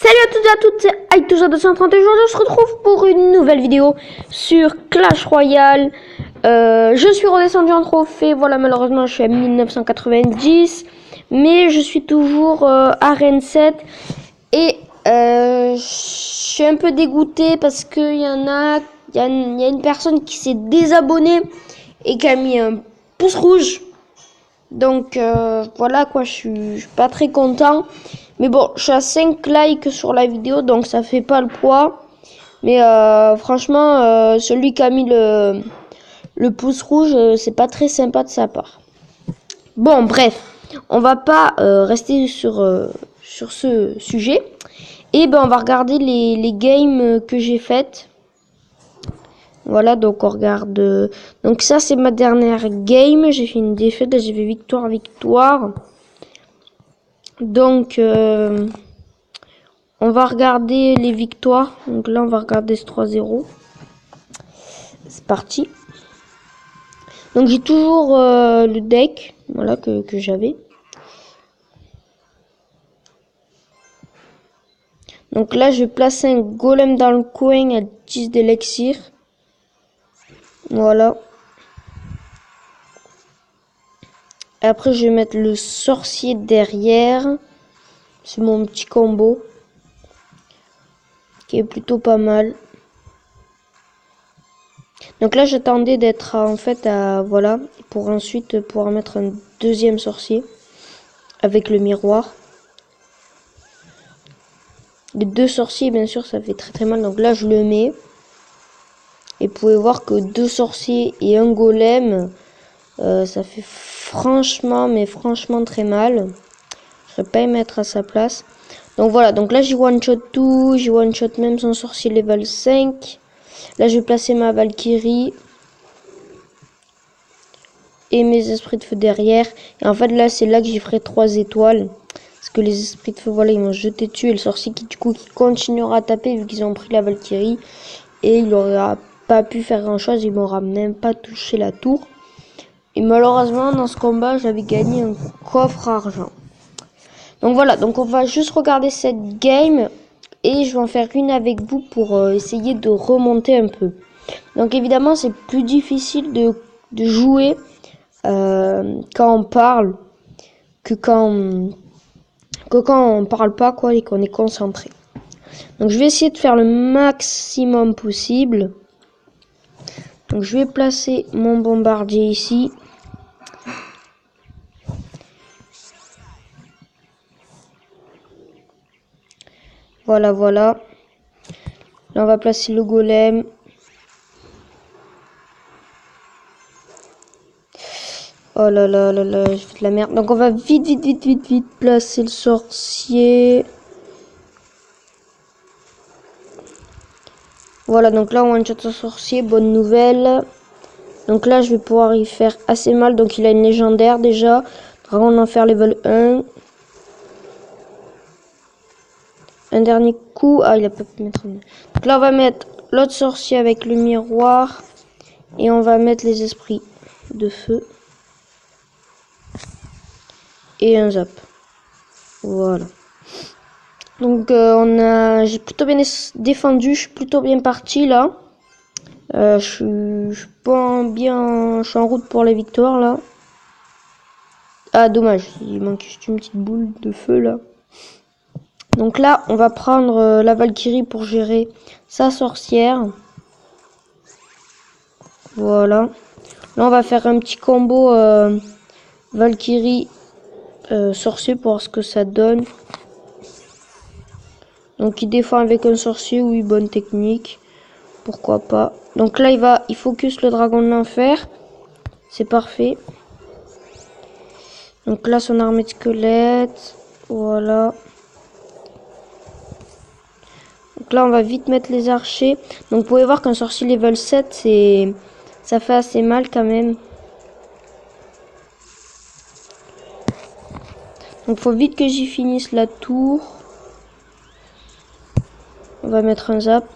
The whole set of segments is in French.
Salut à toutes et à toutes, c'est Aitouza230 et aujourd'hui on se retrouve pour une nouvelle vidéo sur Clash Royale. Je suis redescendu en trophée, voilà, malheureusement je suis à 1990, mais je suis toujours arène 7 et je suis un peu dégoûté parce qu'il y a une personne qui s'est désabonnée et qui a mis un pouce rouge. Donc voilà quoi, je suis pas très content. Mais bon, je suis à 5 likes sur la vidéo, donc ça fait pas le poids. Mais franchement, celui qui a mis le pouce rouge, c'est pas très sympa de sa part. Bon, bref, on va pas rester sur ce sujet. Et ben, on va regarder les games que j'ai faites. Voilà, donc on regarde. Donc ça, c'est ma dernière game. J'ai fait une défaite, j'ai fait victoire. Donc, on va regarder les victoires. Donc là, on va regarder ce 3-0. C'est parti. Donc j'ai toujours le deck, voilà, que j'avais. Donc là, je vais placer un golem dans le coin à 10 d'élixir. Voilà. Et après, je vais mettre le sorcier derrière. C'est mon petit combo. Qui est plutôt pas mal. Donc là, j'attendais d'être en fait à... Voilà. Pour ensuite pouvoir mettre un deuxième sorcier. Avec le miroir. Les deux sorciers, bien sûr, ça fait très très mal. Donc là, je le mets. Et vous pouvez voir que deux sorciers et un golem, ça fait franchement, mais franchement très mal. Je serais pas aimé être à sa place. Donc voilà, donc là, j'ai one-shot tout. J'ai one-shot même son sorcier level 5. Là, je vais placer ma Valkyrie. Et mes esprits de feu derrière. Et en fait, là, c'est là que j'y ferai 3 étoiles. Parce que les esprits de feu, voilà, ils m'ont jeté dessus. Et le sorcier qui, du coup, qui continuera à taper vu qu'ils ont pris la Valkyrie. Et il aura pas pu faire grand chose. Il m'aura même pas touché la tour. Et malheureusement, dans ce combat, j'avais gagné un coffre argent. Donc voilà, donc on va juste regarder cette game. Et je vais en faire une avec vous pour essayer de remonter un peu. Donc évidemment, c'est plus difficile de jouer quand on parle que quand on parle pas quoi et qu'on est concentré. Donc je vais essayer de faire le maximum possible. Donc je vais placer mon bombardier ici. Voilà, voilà. Là on va placer le golem. Oh là là là là, j'ai fait de la merde. Donc on va vite placer le sorcier. Voilà, donc là on one-shot son sorcier, bonne nouvelle. Donc là je vais pouvoir y faire assez mal. Donc il a une légendaire déjà. Dragon d'enfer level 1. Un dernier coup. Ah, il a pas pu mettre. Donc là on va mettre l'autre sorcier avec le miroir. Et on va mettre les esprits de feu. Et un zap. Voilà. Donc j'ai plutôt bien défendu, je suis plutôt bien parti là. Je suis pas bien, je suis en route pour la victoire là. Ah dommage, il manque juste une petite boule de feu là. Donc là, on va prendre la Valkyrie pour gérer sa sorcière. Voilà. Là, on va faire un petit combo Valkyrie sorcier pour voir ce que ça donne. Donc il défend avec un sorcier, oui, bonne technique. Pourquoi pas. Donc là, il focus le dragon de l'enfer. C'est parfait. Donc là, son armée de squelettes. Voilà. Donc là, on va vite mettre les archers. Donc vous pouvez voir qu'un sorcier level 7, ça fait assez mal quand même. Donc faut vite que j'y finisse la tour. On va mettre un zap.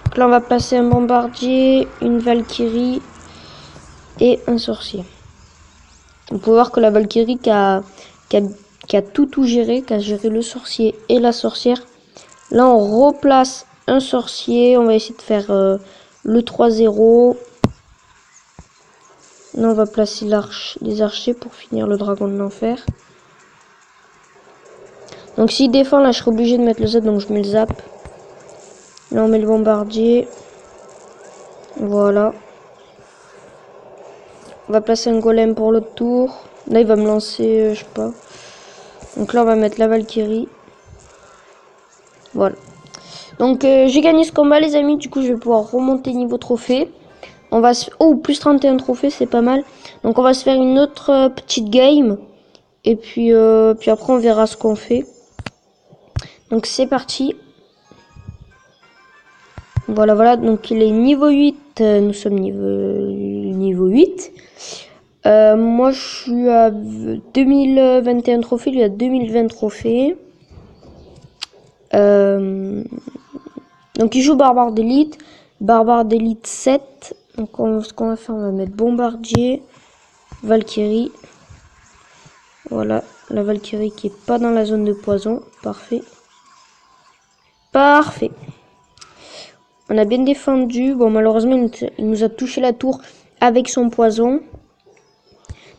Donc là, on va placer un bombardier, une Valkyrie et un sorcier. Vous pouvez voir que la Valkyrie qui a qui a tout géré, qui a géré le sorcier et la sorcière. Là, on replace un sorcier. On va essayer de faire le 3-0. Là, on va placer les archers pour finir le dragon de l'enfer. Donc, s'il défend, là, je serai obligé de mettre le zap, donc je mets le zap. Là, on met le bombardier. Voilà. On va placer un golem pour l'autre tour. Là, il va me lancer, je sais pas. Donc là, on va mettre la Valkyrie. Voilà. Donc, j'ai gagné ce combat, les amis. Du coup, je vais pouvoir remonter niveau trophée. On va se... Oh, plus 31 trophées, c'est pas mal. Donc, on va se faire une autre petite game. Et puis après, on verra ce qu'on fait. Donc, c'est parti. Voilà. Donc, il est niveau 8. Nous sommes niveau 8. Moi, je suis à 2021 trophées. Lui, à 2020 trophées. Donc, il joue Barbare d'élite. Barbare d'élite 7. Donc, ce qu'on va faire, on va mettre Bombardier. Valkyrie. Voilà. La Valkyrie qui est pas dans la zone de poison. Parfait. Parfait. On a bien défendu. Bon, malheureusement, il nous a touché la tour avec son poison.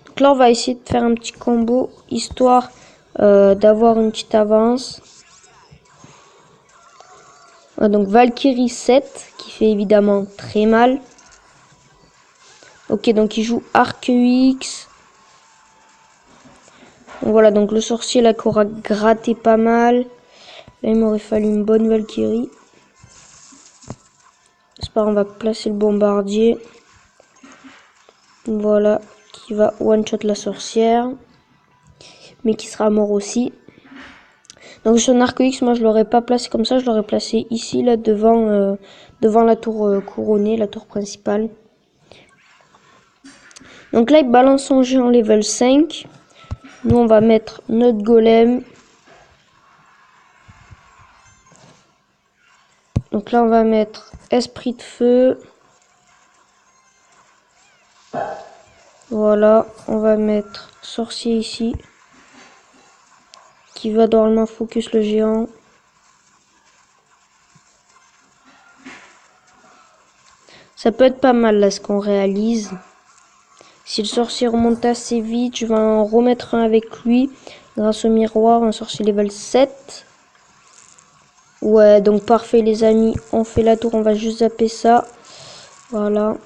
Donc là, on va essayer de faire un petit combo, histoire d'avoir une petite avance. Donc, Valkyrie 7, qui fait évidemment très mal. Ok, donc il joue Arc UX. Voilà, donc le sorcier là qui aura gratté pas mal. Là, il m'aurait fallu une bonne Valkyrie. C'est pas grave, on va placer le bombardier. Voilà, qui va one-shot la sorcière. Mais qui sera mort aussi. Donc son Arc X, moi je l'aurais pas placé comme ça. Je l'aurais placé ici, là, devant la tour couronnée, la tour principale. Donc là, il balance son géant level 5. Nous, on va mettre notre golem. Donc là, on va mettre esprit de feu. Voilà, on va mettre sorcier ici. Qui va normalement focus le géant. Ça peut être pas mal là ce qu'on réalise. Si le sorcier remonte assez vite, je vais en remettre un avec lui. Grâce au miroir, un sorcier level 7. Ouais, donc parfait les amis. On fait la tour, on va juste zapper ça. Voilà.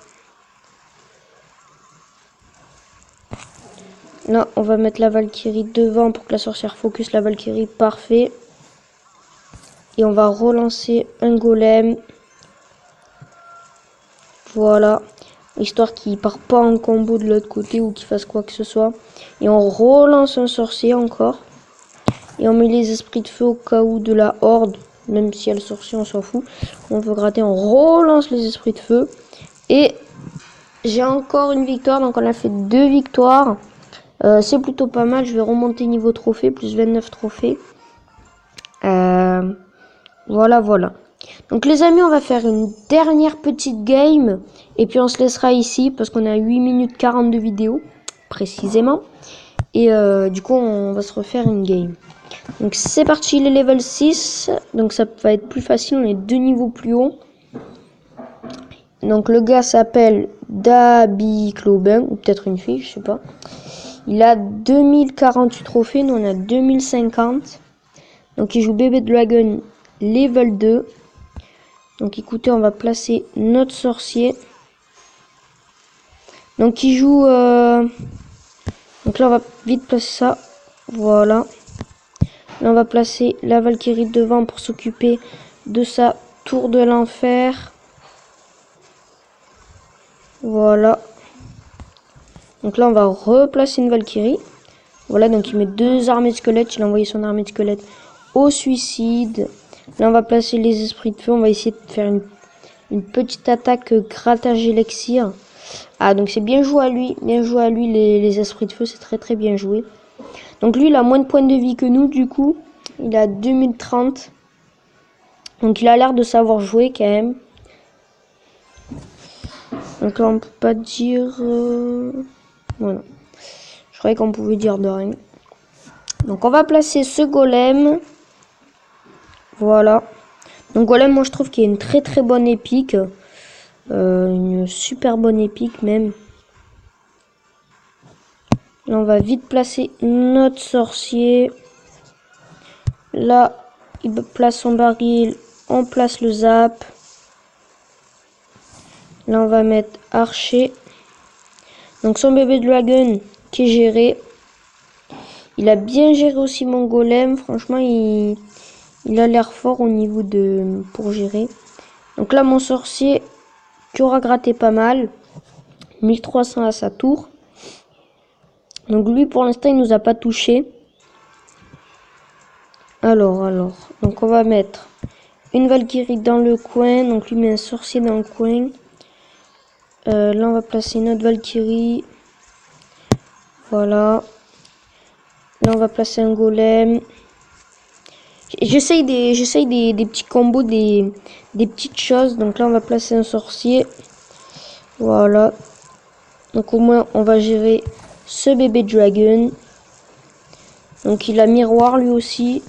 Là, on va mettre la Valkyrie devant pour que la sorcière focus la Valkyrie. Parfait. Et on va relancer un golem. Voilà. Histoire qu'il part pas en combo de l'autre côté ou qu'il fasse quoi que ce soit. Et on relance un sorcier encore. Et on met les esprits de feu au cas où de la horde. Même si il y a le sorcier, on s'en fout. On veut gratter, on relance les esprits de feu. Et j'ai encore une victoire. Donc on a fait 2 victoires. C'est plutôt pas mal. Je vais remonter niveau trophée. Plus 29 trophées. Voilà. Donc les amis, on va faire une dernière petite game. Et puis on se laissera ici. Parce qu'on a 8 minutes 40 de vidéo. Précisément. Et du coup, on va se refaire une game. Donc c'est parti, il est level 6. Donc ça va être plus facile, on est 2 niveaux plus haut. Donc le gars s'appelle Dabi Clobin, ou peut-être une fille, je sais pas. Il a 2048 trophées, nous on a 2050. Donc il joue Bébé Dragon level 2. Donc écoutez, on va placer notre sorcier. Donc il joue... Donc là on va vite placer ça. Voilà. Là, on va placer la Valkyrie devant pour s'occuper de sa tour de l'enfer. Voilà. Donc là, on va replacer une Valkyrie. Voilà, donc il met 2 armées de squelettes. Il a envoyé son armée de squelettes au suicide. Là, on va placer les esprits de feu. On va essayer de faire une petite attaque grattage élixir. Ah, donc c'est bien joué à lui. Bien joué à lui, les esprits de feu. C'est très très bien joué. Donc lui, il a moins de points de vie que nous, du coup. Il a 2030. Donc il a l'air de savoir jouer quand même. Donc là, on peut pas dire... Voilà. Je croyais qu'on pouvait dire de rien. Donc on va placer ce golem. Voilà. Donc golem, moi je trouve qu'il y a une très très bonne épique. Une super bonne épique même. Là on va vite placer notre sorcier. Là il place son baril. On place le zap. Là on va mettre archer. Donc son bébé dragon qui est géré. Il a bien géré aussi mon golem. Franchement il a l'air fort au niveau de pour gérer. Donc là mon sorcier qui aura gratté pas mal. 1300 à sa tour. Donc lui pour l'instant il nous a pas touché. Alors. Donc on va mettre une Valkyrie dans le coin. Donc lui met un sorcier dans le coin. Là on va placer une autre Valkyrie. Voilà. Là on va placer un golem. J'essaye des petits combos, des petites choses. Donc là on va placer un sorcier. Voilà. Donc au moins on va gérer ce bébé dragon. Donc il a miroir lui aussi.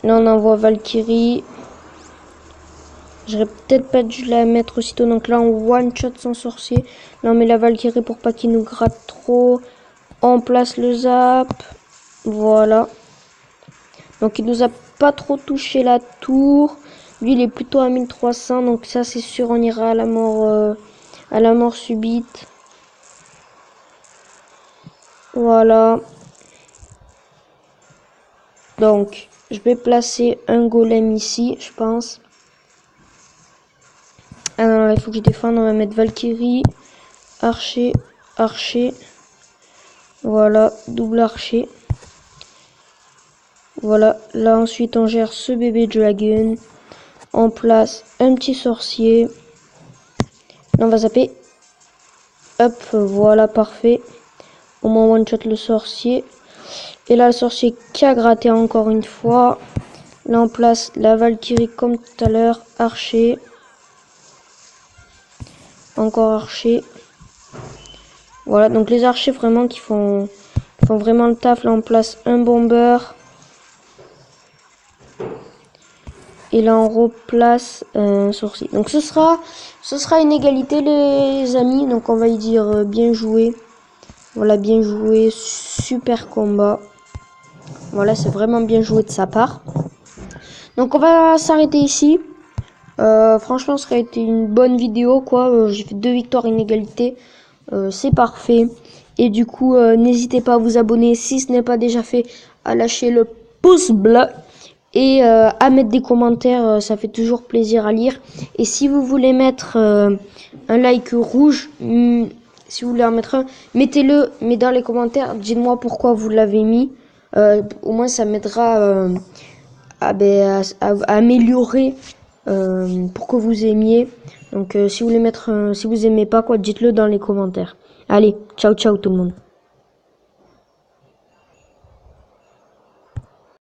Là on envoie Valkyrie. J'aurais peut-être pas dû la mettre aussitôt. Donc là on one shot son sorcier. Là on met la Valkyrie pour pas qu'il nous gratte trop. On place le zap. Voilà. Donc il nous a pas trop touché la tour. Lui il est plutôt à 1300. Donc ça c'est sûr on ira à la mort subite. Voilà. Donc je vais placer un golem ici je pense. Ah non, là, il faut que je défende. On va mettre Valkyrie, archer, archer. Voilà, double archer. Voilà, là ensuite on gère ce bébé dragon. On place un petit sorcier. Là on va zapper. Hop, voilà, parfait. Au moins one shot le sorcier. Et là le sorcier qui a gratté encore une fois. Là on place la Valkyrie comme tout à l'heure, archer. Encore archer. Voilà, donc les archers vraiment qui font vraiment le taf. Là on place un bomber. Et là on replace un sorcier. Donc ce sera une égalité les amis. Donc on va y dire bien joué. Voilà, bien joué, super combat. Voilà, c'est vraiment bien joué de sa part. Donc on va s'arrêter ici. Franchement, ça aurait été une bonne vidéo, quoi. J'ai fait 2 victoires, une égalité. C'est parfait. Et du coup, n'hésitez pas à vous abonner si ce n'est pas déjà fait, à lâcher le pouce bleu et à mettre des commentaires. Ça fait toujours plaisir à lire. Et si vous voulez mettre un like rouge, si vous voulez en mettre un, mettez-le, mais dans les commentaires, dites-moi pourquoi vous l'avez mis. Au moins, ça m'aidera à améliorer pour que vous aimiez. Donc si vous voulez mettre si vous aimez pas quoi, dites-le dans les commentaires. Allez, ciao ciao tout le monde.